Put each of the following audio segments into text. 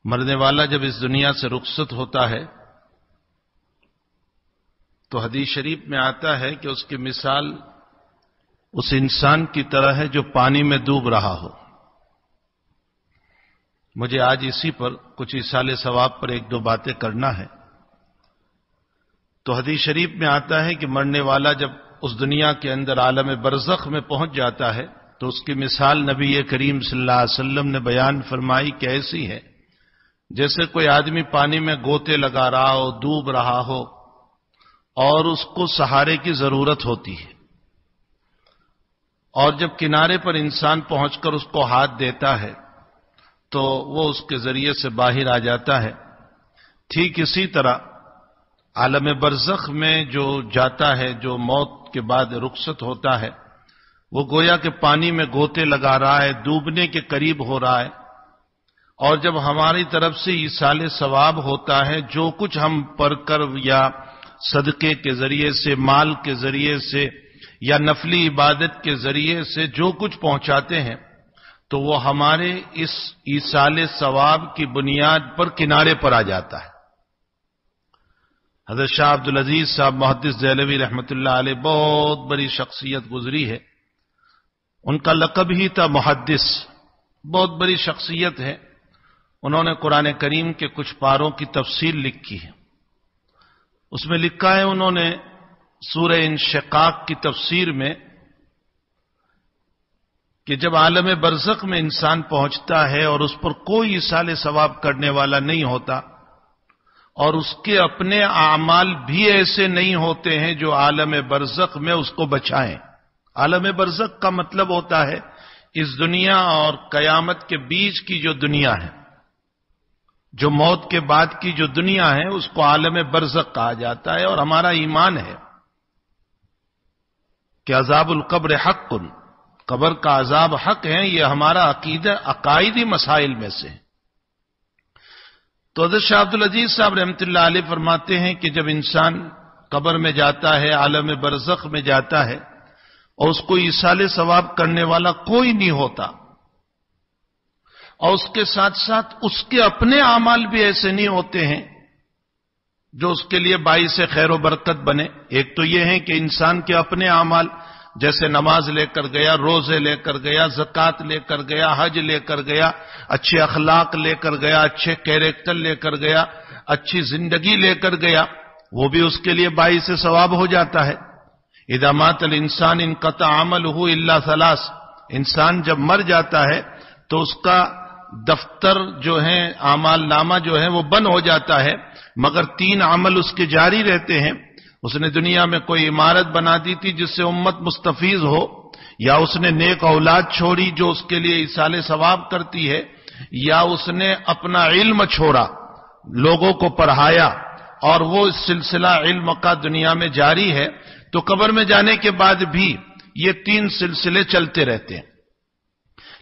مرنے والا جب اس دنیا سے رخصت ہوتا ہے تو حدیث شریف میں آتا ہے کہ اس کی مثال اس انسان کی طرح ہے جو پانی میں ڈوب رہا ہو۔ مجھے آج اسی پر کچھ ایصال ثواب پر ایک دو باتیں کرنا ہے۔ تو حدیث شریف میں آتا ہے کہ مرنے والا جب اس دنیا کے اندر عالم برزخ میں پہنچ جاتا ہے تو اس کی مثال نبی کریم صلی اللہ علیہ وسلم نے بیان فرمائی کہ ایسی ہے جیسے کوئی آدمی پانی میں گوتے لگا رہا ہو، ڈوب رہا ہو اور اس کو سہارے کی ضرورت ہوتی ہے، اور جب کنارے پر انسان پہنچ کر اس کو ہاتھ دیتا ہے تو وہ اس کے ذریعے سے باہر آ جاتا ہے۔ ٹھیک اسی طرح عالم برزخ میں جو جاتا ہے، جو موت کے بعد رخصت ہوتا ہے، وہ گویا کہ پانی میں گوتے لگا رہا ہے، ڈوبنے کے قریب ہو رہا ہے، اور جب ہماری طرف سے ایصال ثواب ہوتا ہے، جو کچھ ہم پڑھ کر یا صدقے کے ذریعے سے، مال کے ذریعے سے یا نفلی عبادت کے ذریعے سے جو کچھ پہنچاتے ہیں تو وہ ہمارے اس ایصال ثواب کی بنیاد پر کنارے پر آ جاتا ہے۔ حضرت شاہ عبدالعزیز صاحب محدث دہلوی رحمۃ اللہ علیہ بہت بڑی شخصیت گزری ہے، ان کا لقب ہی تھا محدث، بہت بڑی شخصیت ہے۔ انہوں نے قرآن کریم کے کچھ پاروں کی تفسیر لکھی ہے، اس میں لکھا ہے انہوں نے سورہ انشقاق کی تفسیر میں کہ جب عالم برزخ میں انسان پہنچتا ہے اور اس پر کوئی ایصال ثواب کرنے والا نہیں ہوتا اور اس کے اپنے اعمال بھی ایسے نہیں ہوتے ہیں جو عالم برزخ میں اس کو بچائیں۔ عالم برزخ کا مطلب ہوتا ہے اس دنیا اور قیامت کے بیچ کی جو دنیا ہے، جو موت کے بعد کی جو دنیا ہے اس کو عالم برزخ کہا جاتا ہے، اور ہمارا ایمان ہے کہ عذاب القبر حق، قبر کا عذاب حق ہے، یہ ہمارا عقیدہ عقائدی مسائل میں سے ہے۔ تو حضرت شاہ عبدالعزیز صاحب رحمۃ اللہ علیہ فرماتے ہیں کہ جب انسان قبر میں جاتا ہے، عالم برزخ میں جاتا ہے اور اس کو ایصال ثواب کرنے والا کوئی نہیں ہوتا، اور اس کے ساتھ ساتھ اس کے اپنے اعمال بھی ایسے نہیں ہوتے ہیں جو اس کے لیے باعث خیر و برکت بنے۔ ایک تو یہ ہے کہ انسان کے اپنے اعمال جیسے نماز لے کر گیا، روزے لے کر گیا، زکوٰۃ لے کر گیا، حج لے کر گیا، اچھے اخلاق لے کر گیا، اچھے کیریکٹر لے کر گیا، اچھی زندگی لے کر گیا، وہ بھی اس کے لیے باعث ثواب ہو جاتا ہے۔ اذا مات الانسان انقطع عملہ الا ثلاث، انسان جب مر جاتا ہے تو اس کا دفتر جو ہے، اعمال نامہ جو ہے وہ بند ہو جاتا ہے، مگر 3 عمل اس کے جاری رہتے ہیں۔ اس نے دنیا میں کوئی عمارت بنا دی تھی جس سے امت مستفیض ہو، یا اس نے نیک اولاد چھوڑی جو اس کے لیے ایصال ثواب کرتی ہے، یا اس نے اپنا علم چھوڑا، لوگوں کو پڑھایا، اور وہ سلسلہ علم کا دنیا میں جاری ہے، تو قبر میں جانے کے بعد بھی یہ 3 سلسلے چلتے رہتے ہیں۔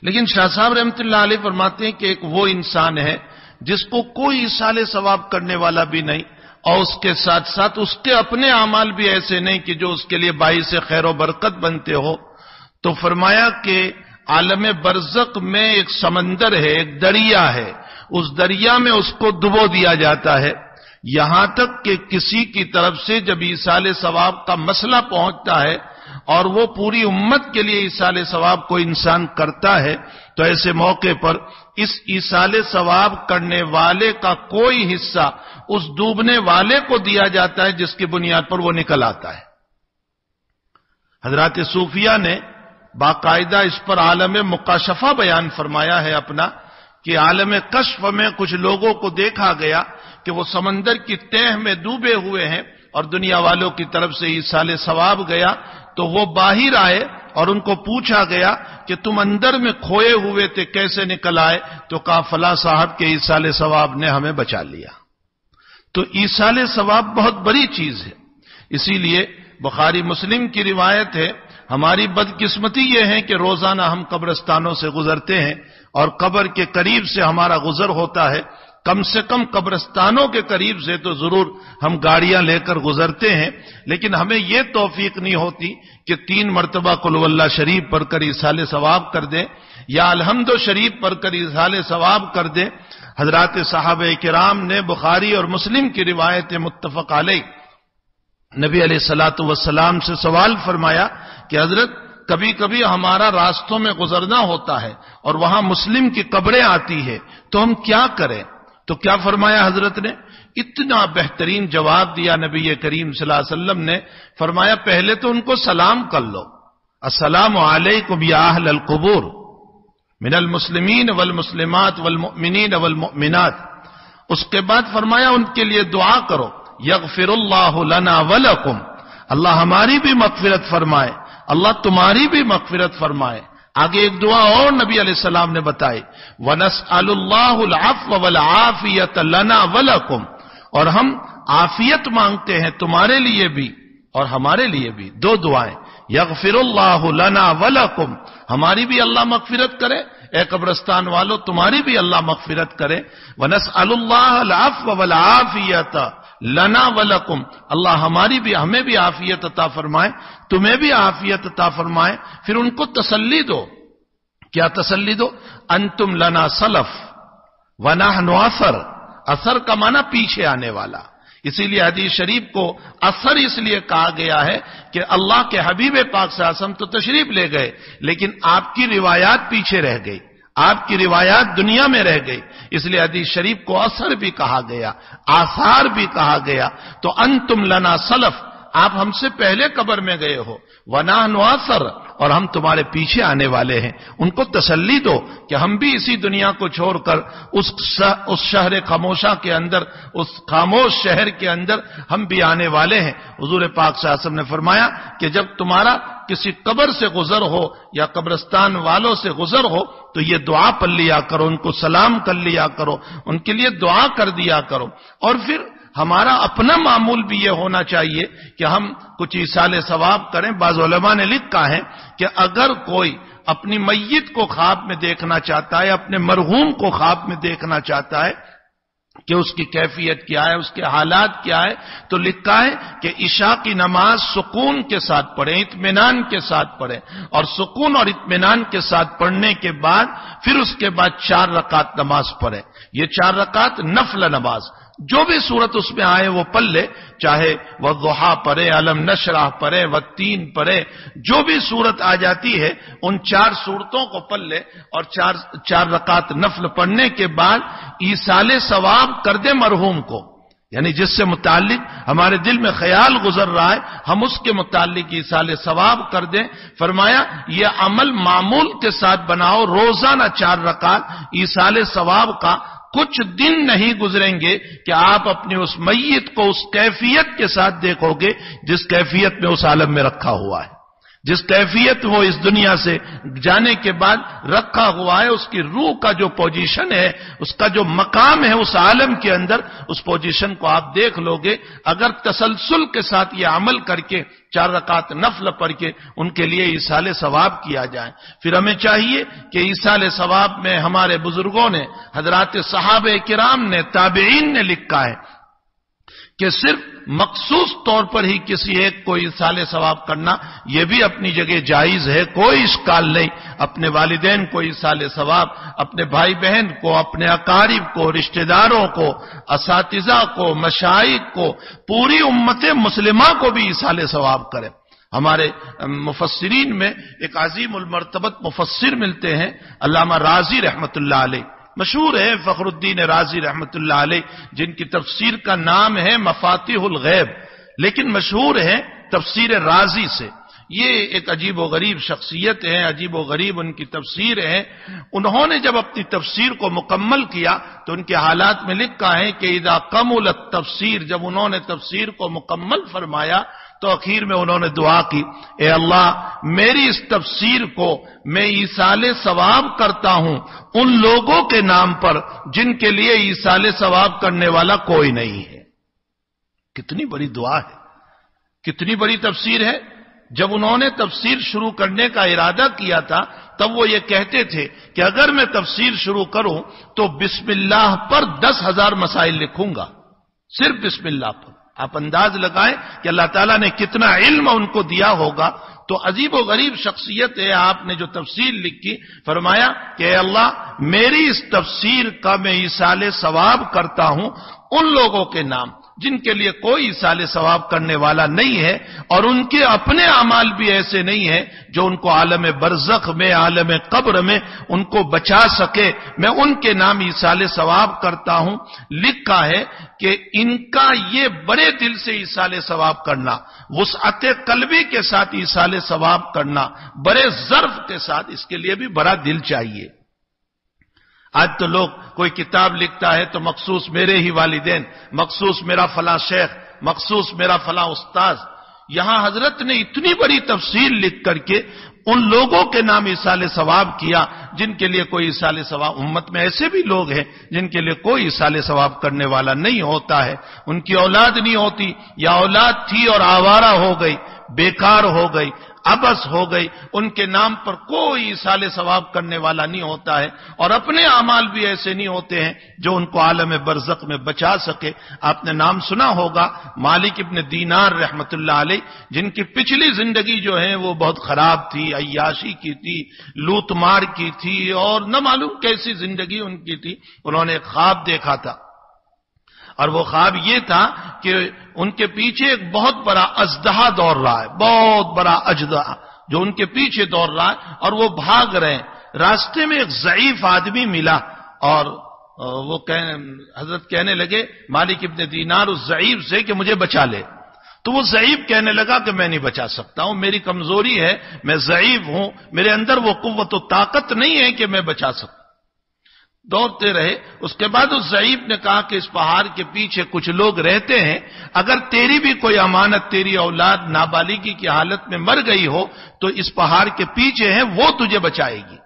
لیکن شاہ صاحب رحمۃ اللہ علیہ فرماتے ہیں کہ ایک وہ انسان ہے جس کو کوئی ایصال ثواب کرنے والا بھی نہیں، اور اس کے ساتھ ساتھ اس کے اپنے اعمال بھی ایسے نہیں کہ جو اس کے لیے باعث خیر و برکت بنتے ہو۔ تو فرمایا کہ عالم برزخ میں ایک سمندر ہے، ایک دریا ہے، اس دریا میں اس کو ڈبو دیا جاتا ہے، یہاں تک کہ کسی کی طرف سے جب ایصال ثواب کا مسئلہ پہنچتا ہے اور وہ پوری امت کے لیے ایصال ثواب کوئی انسان کرتا ہے تو ایسے موقع پر اس ایصال ثواب کرنے والے کا کوئی حصہ اس ڈوبنے والے کو دیا جاتا ہے جس کی بنیاد پر وہ نکل آتا ہے۔ حضرات صوفیہ نے باقاعدہ اس پر عالم مکاشفہ بیان فرمایا ہے اپنا، کہ عالم کشف میں کچھ لوگوں کو دیکھا گیا کہ وہ سمندر کی تہ میں ڈوبے ہوئے ہیں اور دنیا والوں کی طرف سے ایصال ثواب گیا، تو وہ باہر آئے اور ان کو پوچھا گیا کہ تم اندر میں کھوئے ہوئے تھے، کیسے نکل آئے؟ تو کہا فلاں صاحب کے ایصال ثواب نے ہمیں بچا لیا۔ تو ایصال ثواب بہت بڑی چیز ہے، اسی لیے بخاری مسلم کی روایت ہے، ہماری بدقسمتی یہ ہے کہ روزانہ ہم قبرستانوں سے گزرتے ہیں اور قبر کے قریب سے ہمارا گزر ہوتا ہے، کم سے کم قبرستانوں کے قریب سے تو ضرور ہم گاڑیاں لے کر گزرتے ہیں، لیکن ہمیں یہ توفیق نہیں ہوتی کہ 3 مرتبہ قل واللہ شریف پڑھ کر ایصال ثواب کر دیں یا الحمد شریف پڑھ کر ایصال ثواب کر دیں۔ حضرات صحابہ کرام نے بخاری اور مسلم کی روایت متفق علیہ نبی علیہ الصلوۃ والسلام سے سوال فرمایا کہ حضرت کبھی کبھی ہمارا راستوں میں گزرنا ہوتا ہے اور وہاں مسلم کی قبریں آتی ہے تو ہم کیا کریں؟ تو کیا فرمایا حضرت نے؟ اتنا بہترین جواب دیا نبی کریم صلی اللہ علیہ وسلم نے، فرمایا پہلے تو ان کو سلام کر لو، السلام علیکم یا اہل القبور من المسلمین والمسلمات والمؤمنین والمؤمنات. اس کے بعد فرمایا ان کے لیے دعا کرو، یغفر اللہ لنا ولکم، اللہ ہماری بھی مغفرت فرمائے، اللہ تمہاری بھی مغفرت فرمائے. آگے ایک دعا اور نبی علیہ السلام نے بتائی، وَنَسْأَلُ اللَّهُ الْعَفْوَ وَالْعَافِيَةَ لَنَا وَلَكُمْ، اور ہم عافیت مانگتے ہیں تمہارے لیے بھی اور ہمارے لیے بھی. دو دعائیں، یغفر اللہ لنا ولکم، ہماری بھی اللہ مغفرت کرے، اے قبرستان والو تمہاری بھی اللہ مغفرت کرے. وَنَسْأَلُ اللَّهَ الْعَفْوَ وَالْعَافِيَةَ لنا ولکم، اللہ ہماری بھی ہمیں بھی عافیت عطا فرمائے، تمہیں بھی عافیت عطا فرمائے. پھر ان کو تسلی دو. کیا تسلی دو؟ انتم لنا سلف ونحن اثر. اثر کا معنی پیچھے آنے والا، اسی لیے حدیث شریف کو اثر اس لیے کہا گیا ہے کہ اللہ کے حبیب پاک صلی اللہ علیہ وسلم تو تشریف لے گئے لیکن آپ کی روایات پیچھے رہ گئی، آپ کی روایات دنیا میں رہ گئی، اس لیے حدیث شریف کو اثر بھی کہا گیا، آثار بھی کہا گیا. تو انتم لنا سلف، آپ ہم سے پہلے قبر میں گئے ہو، ونحن اثر، اور ہم تمہارے پیچھے آنے والے ہیں. ان کو تسلی دو کہ ہم بھی اسی دنیا کو چھوڑ کر اس شہر خاموشہ کے اندر، اس خاموش شہر کے اندر ہم بھی آنے والے ہیں. حضور پاک صلی اللہ علیہ وسلم نے فرمایا کہ جب تمہارا کسی قبر سے گزر ہو یا قبرستان والوں سے گزر ہو تو یہ دعا پڑھ لیا کرو، ان کو سلام کر لیا کرو، ان کے لیے دعا کر دیا کرو. اور پھر ہمارا اپنا معمول بھی یہ ہونا چاہیے کہ ہم کچھ ایصال ثواب کریں. بعض علماء نے لکھا ہے کہ اگر کوئی اپنی میت کو خواب میں دیکھنا چاہتا ہے، اپنے مرحوم کو خواب میں دیکھنا چاہتا ہے کہ اس کی کیفیت کیا ہے، اس کے حالات کیا ہے، تو لکھا ہے کہ عشاء کی نماز سکون کے ساتھ پڑھیں، اطمینان کے ساتھ پڑھیں، اور سکون اور اطمینان کے ساتھ پڑھنے کے بعد پھر اس کے بعد 4 رکعت نماز پڑھیں. یہ 4 رکعت نفل نماز، جو بھی صورت اس میں آئے وہ پڑھ لے، چاہے وہ ضحیٰ پڑھے، علم نشرح پڑھے، والتین پڑھے، جو بھی صورت آ جاتی ہے ان 4 صورتوں کو پڑھ لے اور 4 رکعت نفل پڑھنے کے بعد ایصال ثواب کر دے مرحوم کو. یعنی جس سے متعلق ہمارے دل میں خیال گزر رہا ہے ہم اس کے متعلق ایصال ثواب کر دیں. فرمایا یہ عمل معمول کے ساتھ بناؤ، روزانہ 4 رکعت ایصال ثواب کا. کچھ دن نہیں گزریں گے کہ آپ اپنی اس میت کو اس کیفیت کے ساتھ دیکھو گے جس کیفیت میں اس عالم میں رکھا ہوا ہے، جس کیفیت وہ اس دنیا سے جانے کے بعد رکھا ہوا ہے. اس کی روح کا جو پوزیشن ہے، اس کا جو مقام ہے اس عالم کے اندر، اس پوزیشن کو آپ دیکھ لو گے. اگر تسلسل کے ساتھ یہ عمل کر کے 4 رکعت نفل پڑھ کے ان کے لیے ایصال ثواب کیا جائے. پھر ہمیں چاہیے کہ ایصال ثواب میں ہمارے بزرگوں نے، حضرات صحابہ کرام نے، تابعین نے لکھا ہے کہ صرف مخصوص طور پر ہی کسی ایک کو ایصال ثواب کرنا یہ بھی اپنی جگہ جائز ہے، کوئی اشکال نہیں. اپنے والدین کو ایصال ثواب، اپنے بھائی بہن کو، اپنے اقارب کو، رشتہ داروں کو، اساتذہ کو، مشائخ کو، پوری امت مسلمہ کو بھی ایصال ثواب کرے. ہمارے مفسرین میں ایک عظیم المرتبت مفسر ملتے ہیں، علامہ رازی رحمت اللہ علیہ. مشہور ہے فخر الدین رازی رحمت اللہ علیہ، جن کی تفسیر کا نام ہے مفاتیح الغیب، لیکن مشہور ہے تفسیر رازی سے. یہ ایک عجیب و غریب شخصیت ہے، عجیب و غریب ان کی تفسیر ہے. انہوں نے جب اپنی تفسیر کو مکمل کیا تو ان کے حالات میں لکھا ہے کہ اذا کملت تفسیر، جب انہوں نے تفسیر کو مکمل فرمایا تو اخیر میں انہوں نے دعا کی، اے اللہ میری اس تفسیر کو میں ایصال ثواب کرتا ہوں ان لوگوں کے نام پر جن کے لیے ایصال ثواب کرنے والا کوئی نہیں ہے. کتنی بڑی دعا ہے، کتنی بڑی تفسیر ہے. جب انہوں نے تفسیر شروع کرنے کا ارادہ کیا تھا تب وہ یہ کہتے تھے کہ اگر میں تفسیر شروع کروں تو بسم اللہ پر 10,000 مسائل لکھوں گا، صرف بسم اللہ پر. آپ انداز لگائیں کہ اللہ تعالیٰ نے کتنا علم ان کو دیا ہوگا. تو عجیب و غریب شخصیت ہے. آپ نے جو تفسیر لکھی فرمایا کہ اے اللہ میری اس تفسیر کا میں ایصال ثواب کرتا ہوں ان لوگوں کے نام جن کے لیے کوئی ایصال ثواب کرنے والا نہیں ہے اور ان کے اپنے اعمال بھی ایسے نہیں ہیں جو ان کو عالم برزخ میں عالم قبر میں ان کو بچا سکے. میں ان کے نام ایصال ثواب کرتا ہوں. لکھا ہے کہ ان کا یہ بڑے دل سے ایصال ثواب کرنا, وسعت قلبی کے ساتھ ایصال ثواب کرنا, بڑے ظرف کے ساتھ, اس کے لیے بھی بڑا دل چاہیے. آج تو لوگ کوئی کتاب لکھتا ہے تو مخصوص میرے ہی والدین, مخصوص میرا فلاں شیخ, مخصوص میرا فلاں استاذ. یہاں حضرت نے اتنی بڑی تفسیر لکھ کر کے ان لوگوں کے نام ایصال ثواب کیا جن کے لیے کوئی ایصال ثواب, امت میں ایسے بھی لوگ ہیں جن کے لیے کوئی ایصال ثواب کرنے والا نہیں ہوتا ہے. ان کی اولاد نہیں ہوتی یا اولاد تھی اور آوارہ ہو گئی, بیکار ہو گئی, عبث ہو گئی, ان کے نام پر کوئی ایصال ثواب کرنے والا نہیں ہوتا ہے اور اپنے اعمال بھی ایسے نہیں ہوتے ہیں جو ان کو عالم برزخ میں بچا سکے. آپ نے نام سنا ہوگا مالک ابن دینار رحمت اللہ علیہ, جن کی پچھلی زندگی جو ہے وہ بہت خراب تھی, عیاشی کی تھی, لوٹ مار کی تھی اور نہ معلوم کیسی زندگی ان کی تھی. انہوں نے ایک خواب دیکھا تھا اور وہ خواب یہ تھا کہ ان کے پیچھے ایک بہت بڑا اژدہا دوڑ رہا ہے, بہت بڑا اژدہا جو ان کے پیچھے دوڑ رہا ہے اور وہ بھاگ رہے ہیں. راستے میں ایک ضعیف آدمی ملا اور وہ حضرت کہنے لگے مالک ابن دینار اس ضعیف سے کہ مجھے بچا لے. تو وہ ضعیف کہنے لگا کہ میں نہیں بچا سکتا ہوں, میری کمزوری ہے, میں ضعیف ہوں, میرے اندر وہ قوت و طاقت نہیں ہے کہ میں بچا سکتا. دوڑتے رہے. اس کے بعد اس ضعیف نے کہا کہ اس پہاڑ کے پیچھے کچھ لوگ رہتے ہیں, اگر تیری بھی کوئی امانت, تیری اولاد نابالغی کی حالت میں مر گئی ہو تو اس پہاڑ کے پیچھے ہیں, وہ تجھے بچائے گی.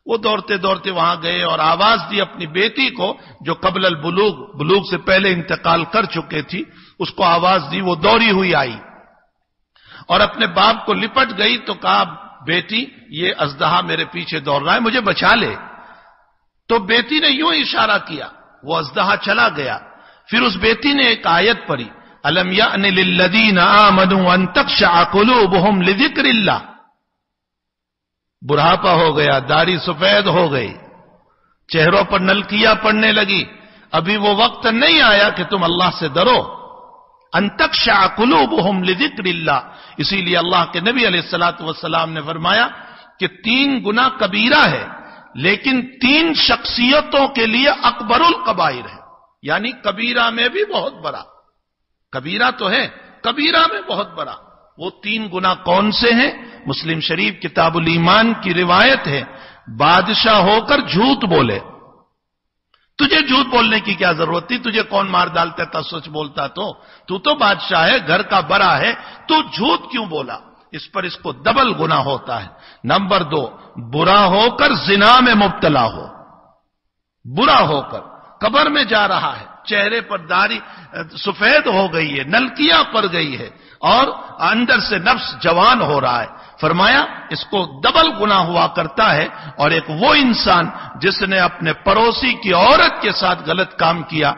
وہ دوڑتے دوڑتے وہاں گئے اور آواز دی اپنی بیٹی کو جو قبل البلوغ, بلوغ سے پہلے انتقال کر چکے تھی, اس کو آواز دی. وہ دوڑی ہوئی آئی اور اپنے باپ کو لپٹ گئی تو کہا بیٹی یہ اژدہا میرے پیچھے دوڑ رہا ہے, مجھے بچا لے. تو بیٹی نے یوں اشارہ کیا, وہ اژدہا چلا گیا. پھر اس بیٹی نے ایک آیت پڑھی, الم یأن للذین آمنوا ان تخشع قلوبهم لذکر اللہ. بڑھاپا ہو گیا, داڑھی سفید ہو گئی, چہروں پر نلکیاں پڑنے لگی, ابھی وہ وقت نہیں آیا کہ تم اللہ سے ڈرو. ان تخشع قلوبهم لذکر اللہ. اسی لیے اللہ کے نبی علیہ الصلوۃ والسلام نے فرمایا کہ 3 گناہ کبیرہ ہے لیکن 3 شخصیتوں کے لیے اکبر الکبائر ہے, یعنی کبیرہ میں بھی بہت بڑا. کبیرہ تو ہے, کبیرہ میں بہت بڑا. وہ 3 گناہ کون سے ہیں؟ مسلم شریف کتاب الایمان کی روایت ہے, بادشاہ ہو کر جھوٹ بولے. تجھے جھوٹ بولنے کی کیا ضرورت تھی؟ تجھے کون مار ڈالتا تھا سچ بولتا تو تو بادشاہ ہے, گھر کا بڑا ہے, تو جھوٹ کیوں بولا؟ اس پر اس کو ڈبل گناہ ہوتا ہے. نمبر 2, برا ہو کر زنا میں مبتلا ہو. برا ہو کر قبر میں جا رہا ہے, چہرے پر داڑھی سفید ہو گئی ہے, نلکیاں پڑ گئی ہے اور اندر سے نفس جوان ہو رہا ہے. فرمایا اس کو ڈبل گناہ ہوا کرتا ہے. اور ایک وہ انسان جس نے اپنے پڑوسی کی عورت کے ساتھ غلط کام کیا.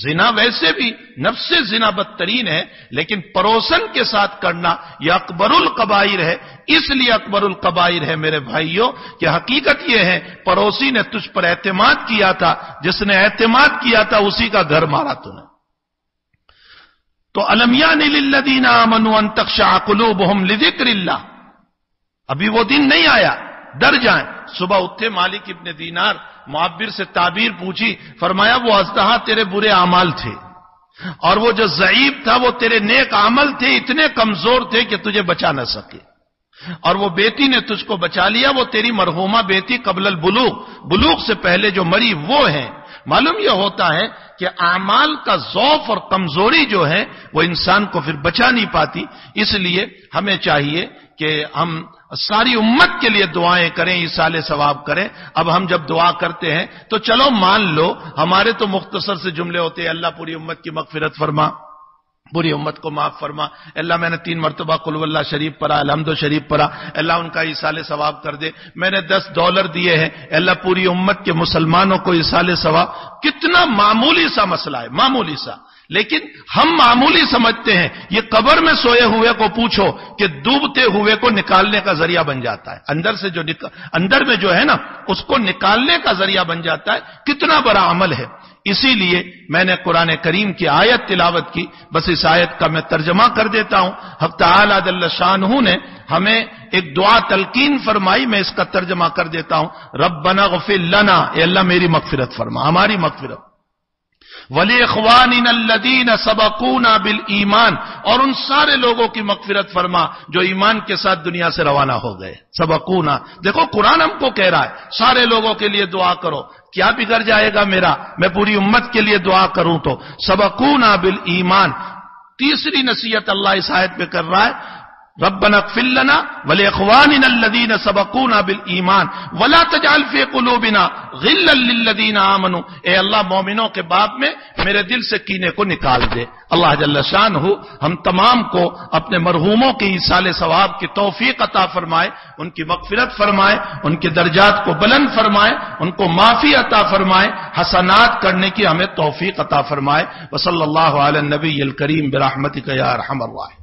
زنا ویسے بھی نفس سے زنا بدترین ہے, لیکن پڑوسن کے ساتھ کرنا یہ اکبر الکبائر ہے. اس لیے اکبر الکبائر ہے میرے بھائیوں کہ حقیقت یہ ہے پڑوسی نے تجھ پر اعتماد کیا تھا, جس نے اعتماد کیا تھا اسی کا گھر مارا تو نے. تو الم یأن للذین آمنوا ان تخشع قلوبهم لذکر اللہ. ابھی وہ دن نہیں آیا, ڈر جائیں. صبح اٹھے مالک ابن دینار, معبر سے تعبیر پوچھی, فرمایا وہ اژدہا تیرے برے اعمال تھے اور وہ جو ضعیف تھا وہ تیرے نیک عمل تھے, اتنے کمزور تھے کہ تجھے بچا نہ سکے. اور وہ بیٹی نے تجھ کو بچا لیا, وہ تیری مرحومہ بیٹی قبل البلوغ, بلوغ سے پہلے جو مری وہ ہیں. معلوم یہ ہوتا ہے کہ اعمال کا ضعف اور کمزوری جو ہے وہ انسان کو پھر بچا نہیں پاتی. اس لیے ہمیں چاہیے کہ ہم ساری امت کے لیے دعائیں کریں, ایصال ثواب کریں. اب ہم جب دعا کرتے ہیں تو چلو مان لو ہمارے تو مختصر سے جملے ہوتے ہیں, اللہ پوری امت کی مغفرت فرما, پوری امت کو معاف فرما. اللہ میں نے 3 مرتبہ قل واللہ شریف پڑھا, الحمد شریف پڑھا, اللہ ان کا ایصال ثواب کر دے. میں نے $10 دیے ہیں, اللہ پوری امت کے مسلمانوں کو ایصال ثواب. کتنا معمولی سا مسئلہ ہے, معمولی سا, لیکن ہم معمولی سمجھتے ہیں. یہ قبر میں سوئے ہوئے کو پوچھو کہ ڈوبتے ہوئے کو نکالنے کا ذریعہ بن جاتا ہے, اندر میں جو ہے نا اس کو نکالنے کا ذریعہ بن جاتا ہے. کتنا بڑا عمل ہے. اسی لیے میں نے قرآن کریم کی آیت تلاوت کی, بس اس آیت کا میں ترجمہ کر دیتا ہوں. حق تعالی جل شانہ نے ہمیں ایک دعا تلقین فرمائی, میں اس کا ترجمہ کر دیتا ہوں. ربنا اغفر لنا, اے اللہ میری مغفرت فرما, ہماری مغفرت. وَلِإِخْوَانِنَا الَّذِينَ سَبَقُونَا بِالْإِيمَانِ, اور ان سارے لوگوں کی مغفرت فرما جو ایمان کے ساتھ دنیا سے روانہ ہو گئے. سبقونا, دیکھو قرآن ہم کو کہہ رہا ہے سارے لوگوں کے لیے دعا کرو. کیا بگڑ جائے گا میرا, میں پوری امت کے لیے دعا کروں تو. سبقونا بالایمان. تیسری نصیحت اللہ اس آیت پہ کر رہا ہے, ربنا اغفر لنا ولاخواننا الذين سبقونا بالایمان ولا تجعل في قلوبنا غلا للذين آمنوا. اے اللہ مومنوں کے باب میں میرے دل سے کینے کو نکال دے. اللہ جل شانہ ہم تمام کو اپنے مرحوموں کی ایصال ثواب کی توفیق عطا فرمائے, ان کی مغفرت فرمائے, ان کے درجات کو بلند فرمائے, ان کو معافی عطا فرمائے, حسنات کرنے کی ہمیں توفیق عطا فرمائے. وصلی اللہ علی النبی الکریم برحمتک یا ارحم الراحمین.